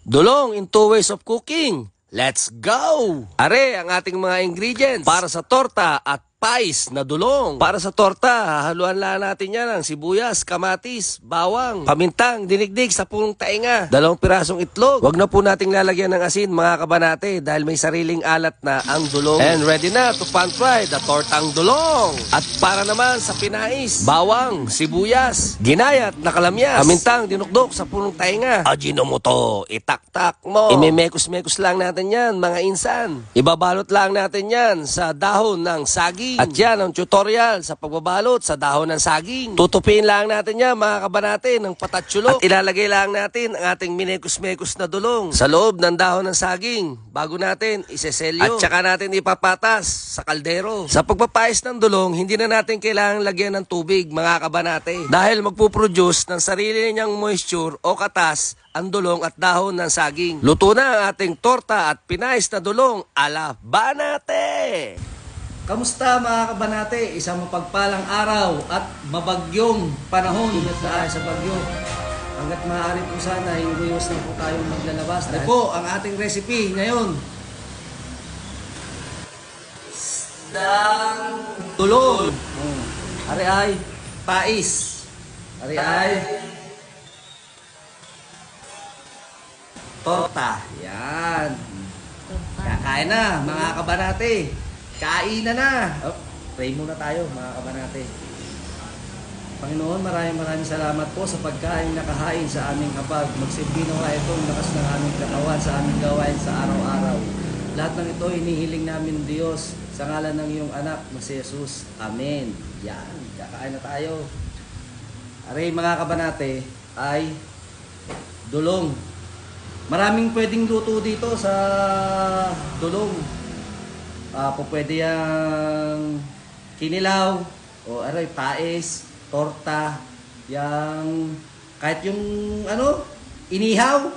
Dulong in 2 ways of cooking. Let's go! Are ang ating mga ingredients para sa torta at pais na dulong. Para sa torta, hahaluan lang natin yan ng sibuyas, kamatis, bawang, pamintang, dinigdig sa punong tainga, 2 pirasong itlog. Huwag na po nating lalagyan ng asin mga kabanate dahil may sariling alat na ang dulong. And ready na to pan fry the tortang dulong. At para naman sa pinais, bawang, sibuyas, ginayat na kalamyas, pamintang, dinukdok sa punong tainga. Ajinomoto, itaktak mo. Imemekos-mekos lang natin yan mga insan. Ibabalot lang natin yan sa dahon ng saging. At yan ang tutorial sa pagbabalot sa dahon ng saging. Tutupin lang natin yan mga kabanate ng patatsulok. At ilalagay lang natin ang ating minekos-mekos na dulong sa loob ng dahon ng saging bago natin iseselyo. At saka natin ipapatas sa kaldero. Sa pagpapais ng dulong, hindi na natin kailangang lagyan ng tubig mga kabanate. Dahil magpuproduce ng sarili niyang moisture o katas ang dulong at dahon ng saging. Luto na ang ating torta at pinais na dulong ala Banate! Kamusta mga kabanate? Isang mapagpalang araw at mabagyong panahon. Ingat tayo sa bagyo. Hanggat maaari po sana, hinihiwas na po tayong maglalabas. Ito po ang ating recipe ngayon. Isdang dulong. Ari ay pais. Ari ay torta. Yan. Kakain na mga kabanate. Kain na! Pray muna tayo mga kabanate. Panginoon, maraming salamat po sa pagkain na kahain sa aming hapag. Magsilbi nawa itong lakas ng aming katawan sa aming gawain sa araw-araw. Lahat ng ito hinihiling namin Diyos sa ngalan ng iyong anak na si Jesus. Amen. Yan, kakain na tayo. Aray mga kabanate ay dulong. Maraming pwedeng luto dito sa dulong. Pwede yung kinilaw o aray, pais, torta, yung kahit yung inihaw,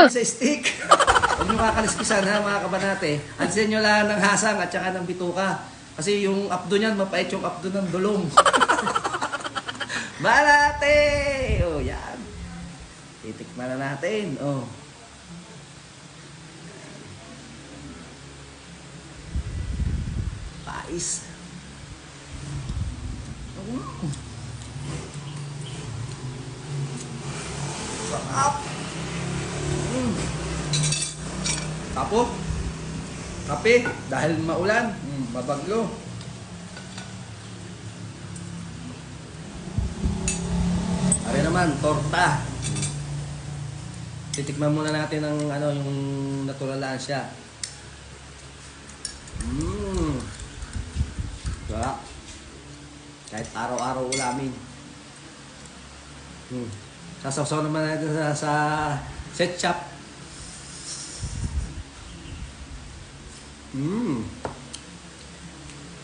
sa stick. Huwag nyo kakaliskisan ha mga kabanate. Ansin nyo lang ng hasang at saka ng bituka. Kasi yung abdo nyan, mapait yung abdo ng dulong. Banate! O yan. Titikman na natin. Pais. Sarap. Tapo. Kape dahil maulan, mabagyo. Ari naman torta. Titikman muna natin ang yung natural siya. Sarap. Kahit araw-araw ulamin. Sasaw-saw naman natin sa set shop.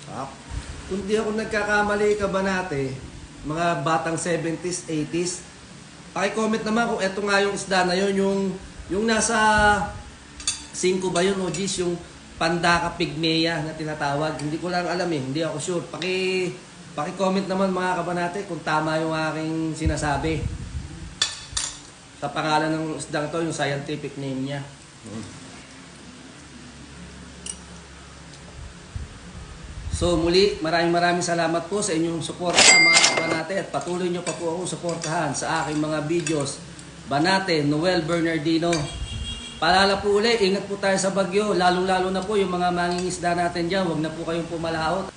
Sarap. Kung di ako nagkakamali kabanate, mga batang 70s, 80s, paki-comment naman kung eto nga yung isda na yun, yung nasa 5 ba yun o G's, yung Pandaka pygmea na tinatawag. Hindi ko lang alam hindi ako sure. Paki-comment naman mga kabanate kung tama yung aking sinasabi. Sa pangalan ng isdang to, yung scientific name niya. So muli, maraming salamat po sa inyong suporta mga kabanate at patuloy nyo pa po akong suportahan sa aking mga videos. Banate, Noel Bernardino. Paalala po ulit, ingat po tayo sa bagyo, lalong-lalo na po yung mga mangingisda natin dyan, huwag na po kayong pumalahot.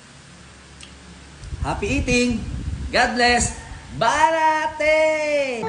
Happy eating! God bless! Banate!